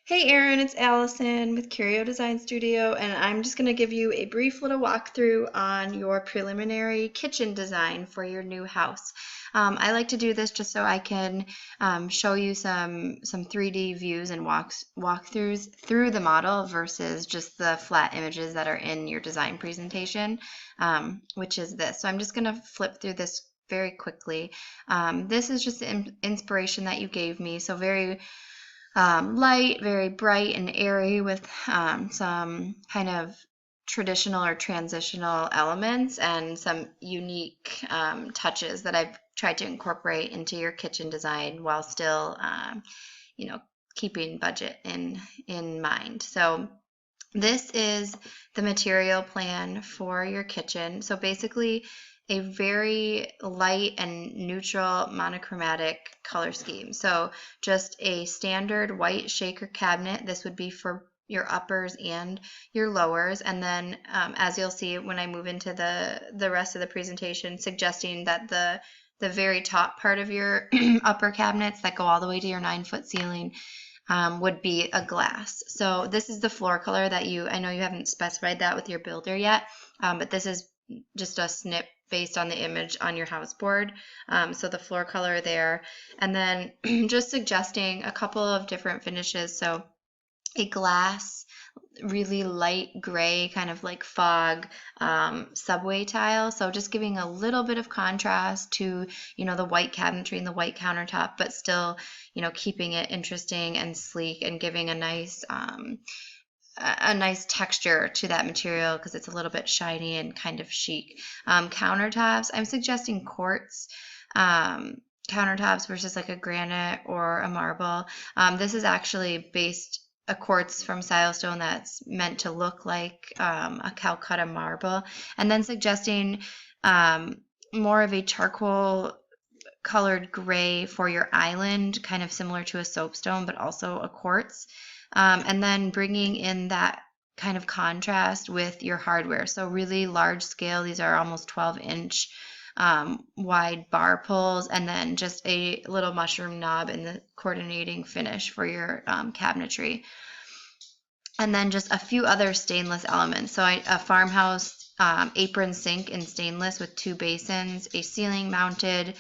Hey Erin, it's Allison with Curio Design Studio, and I'm just going to give you a brief little walkthrough on your preliminary kitchen design for your new house. I like to do this just so I can show you some 3D views and walkthroughs through the model versus just the flat images that are in your design presentation, which is this. So I'm just going to flip through this very quickly. This is just the inspiration that you gave me, so very light, very bright and airy with some kind of traditional or transitional elements and some unique touches that I've tried to incorporate into your kitchen design while still, you know, keeping budget in mind. So this is the material plan for your kitchen. So basically, a very light and neutral monochromatic color scheme. So just a standard white shaker cabinet. This would be for your uppers and your lowers. And then as you'll see when I move into the rest of the presentation, suggesting that the very top part of your upper cabinets that go all the way to your 9-foot ceiling would be a glass. So this is the floor color that I know you haven't specified that with your builder yet, but this is just a snip based on the image on your house board. So the floor color there, and then just suggesting a couple of different finishes. So a glass, really light gray, kind of like fog subway tile. So just giving a little bit of contrast to, the white cabinetry and the white countertop, but still, keeping it interesting and sleek and giving a nice texture to that material because it's a little bit shiny and kind of chic. Countertops, I'm suggesting quartz countertops versus like a granite or a marble. This is actually a quartz from Silestone that's meant to look like a Calcutta marble, and then suggesting more of a charcoal colored gray for your island, kind of similar to a soapstone, but also a quartz. And then bringing in that kind of contrast with your hardware. So really large scale, these are almost 12-inch wide bar pulls, and then just a little mushroom knob in the coordinating finish for your cabinetry. And then just a few other stainless elements. So a farmhouse apron sink in stainless with 2 basins, a ceiling mounted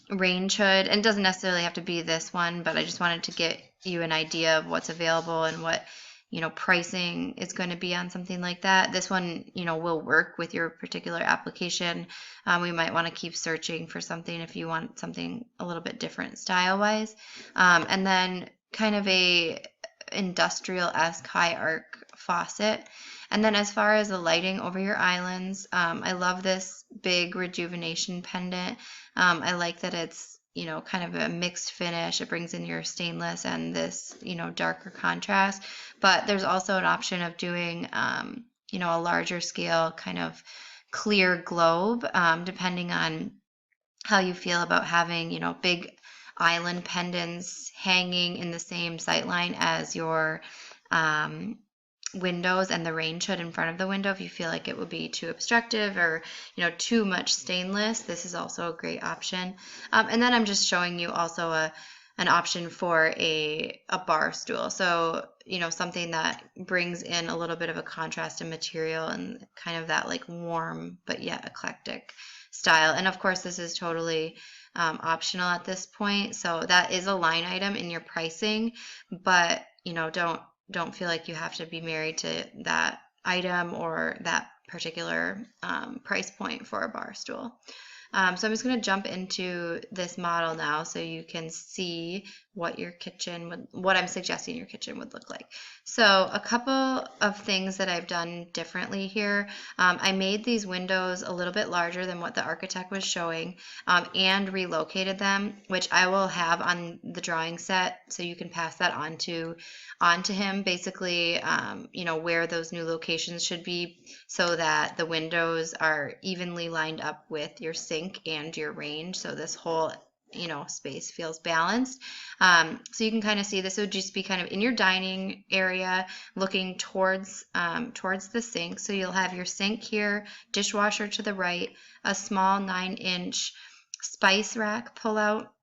range hood, and it doesn't necessarily have to be this one, but I just wanted to get you an idea of what's available and what pricing is going to be on something like that. This one will work with your particular application. We might want to keep searching for something if you want something a little bit different style wise, and then kind of a industrial-esque high arc faucet. And then as far as the lighting over your islands, I love this big rejuvenation pendant. I like that it's, kind of a mixed finish. It brings in your stainless and this, darker contrast. But there's also an option of doing, a larger scale kind of clear globe, depending on how you feel about having, big island pendants hanging in the same sight line as your windows and the range hood in front of the window. If you feel like it would be too obstructive or too much stainless, this is also a great option. And then I'm just showing you also an option for a bar stool. So something that brings in a little bit of a contrast in material and kind of that like warm but yet eclectic style. And of course this is totally optional at this point, so that is a line item in your pricing, but don't feel like you have to be married to that item or that particular price point for a bar stool. So I'm just going to jump into this model now so you can see what I'm suggesting your kitchen would look like. So a couple of things that I've done differently here. I made these windows a little bit larger than what the architect was showing, and relocated them, which I will have on the drawing set so you can pass that on to him, basically, where those new locations should be so that the windows are evenly lined up with your sink and your range. So this whole, space feels balanced. So you can kind of see this would just be kind of in your dining area looking towards the sink. So you'll have your sink here, dishwasher to the right, a small 9-inch spice rack pull out,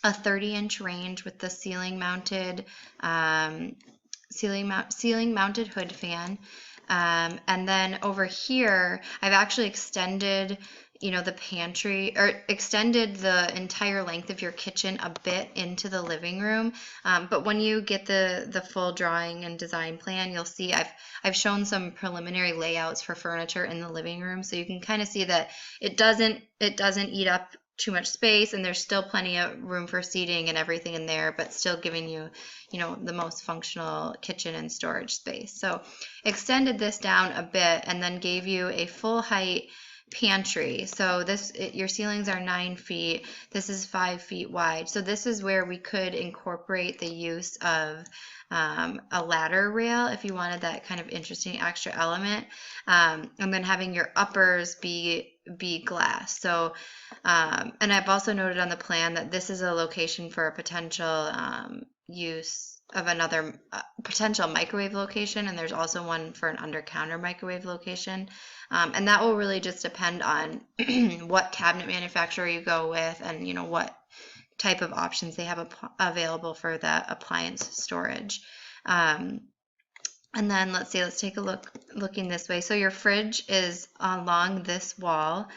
a 30-inch range with the um, ceiling mounted hood fan. And then over here, I've actually extended, the pantry, or extended the entire length of your kitchen a bit into the living room. But when you get the full drawing and design plan, you'll see I've shown some preliminary layouts for furniture in the living room, so you can kind of see that it doesn't eat up too much space, and there's still plenty of room for seating and everything in there, but still giving you, the most functional kitchen and storage space. So extended this down a bit and then gave you a full height pantry. So your ceilings are 9 feet. This is 5 feet wide. So this is where we could incorporate the use of a ladder rail if you wanted that kind of interesting extra element. And then having your uppers be glass. So, and I've also noted on the plan that this is a location for a potential use of another potential microwave location, and there's also one for an under-counter microwave location. And that will really just depend on what cabinet manufacturer you go with, and what type of options they have available for the appliance storage. And then let's take a looking this way. So your fridge is along this wall.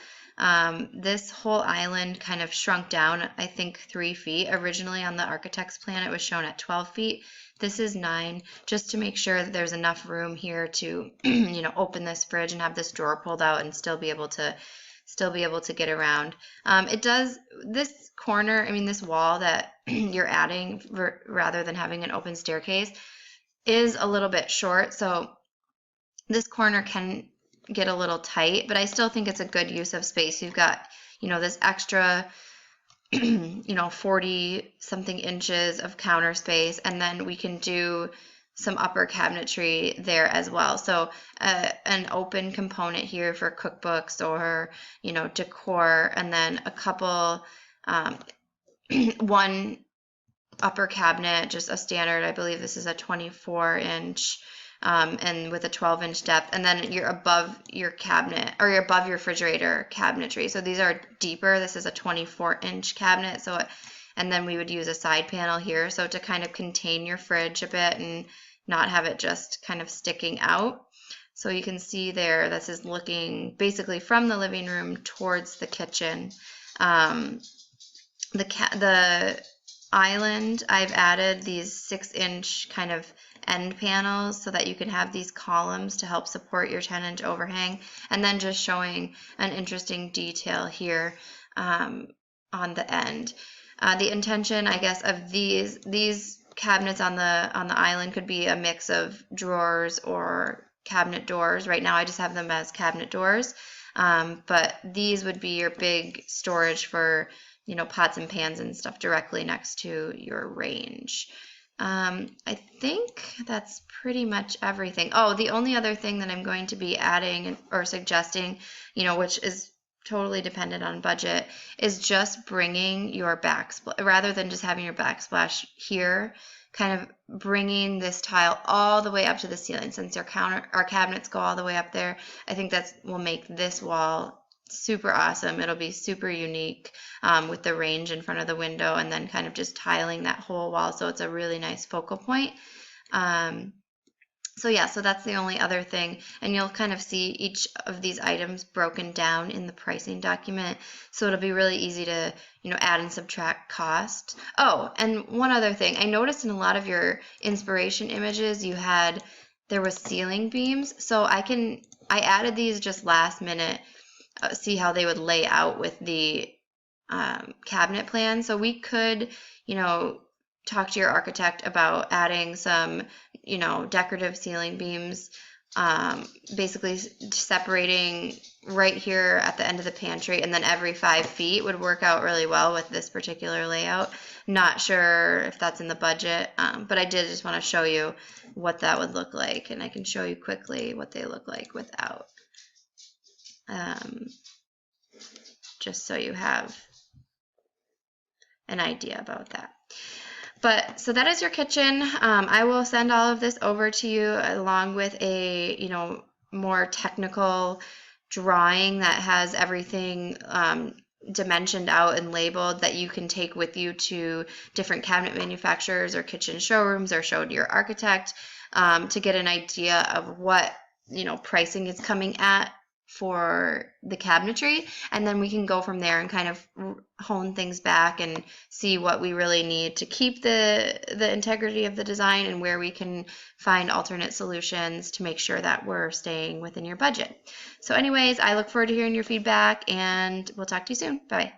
This whole island kind of shrunk down, I think 3 feet. Originally on the architect's plan, it was shown at 12 feet. This is 9, just to make sure that there's enough room here to, open this fridge and have this drawer pulled out and still be able to get around. It does, this corner, this wall that you're adding rather than having an open staircase is a little bit short. So this corner can get a little tight, but I still think it's a good use of space. You've got, this extra, 40 something inches of counter space, and then we can do some upper cabinetry there as well. So an open component here for cookbooks or, decor, and then a couple, one upper cabinet, just a standard, I believe this is a 24-inch, and with a 12-inch depth, and then you're above your cabinet, or you're above your refrigerator cabinetry. So these are deeper. This is a 24-inch cabinet. So, and then we would use a side panel here, so to kind of contain your fridge a bit and not have it just kind of sticking out. So you can see there, this is looking basically from the living room towards the kitchen. The island, I've added these 6-inch kind of end panels so that you can have these columns to help support your 10-inch overhang, and then just showing an interesting detail here on the end. The intention, I guess, of these cabinets on the island could be a mix of drawers or cabinet doors. Right now I just have them as cabinet doors, but these would be your big storage for pots and pans and stuff directly next to your range. I think that's pretty much everything. Oh, the only other thing that I'm going to be adding or suggesting, which is totally dependent on budget, is just bringing your backsplash, rather than just having your backsplash here, kind of bringing this tile all the way up to the ceiling. Since our cabinets go all the way up there, I think that will make this wall super awesome. It'll be super unique with the range in front of the window, and then kind of just tiling that whole wall, so it's a really nice focal point. So yeah, so that's the only other thing, and you'll kind of see each of these items broken down in the pricing document, so it'll be really easy to add and subtract cost. Oh, and one other thing, I noticed in a lot of your inspiration images there was ceiling beams, so I added these just last minute. See how they would lay out with the cabinet plan. So we could, talk to your architect about adding some, decorative ceiling beams, basically separating right here at the end of the pantry, and then every 5 feet would work out really well with this particular layout. Not sure if that's in the budget, but I did just want to show you what that would look like, and I can show you quickly what they look like without. Just so you have an idea about that. But so that is your kitchen. I will send all of this over to you along with a more technical drawing that has everything dimensioned out and labeled that you can take with you to different cabinet manufacturers or kitchen showrooms or show to your architect, to get an idea of what, pricing is coming at for the cabinetry, and then we can go from there and kind of hone things back and see what we really need to keep the integrity of the design, and where we can find alternate solutions to make sure that we're staying within your budget. So anyways, I look forward to hearing your feedback, and we'll talk to you soon. Bye.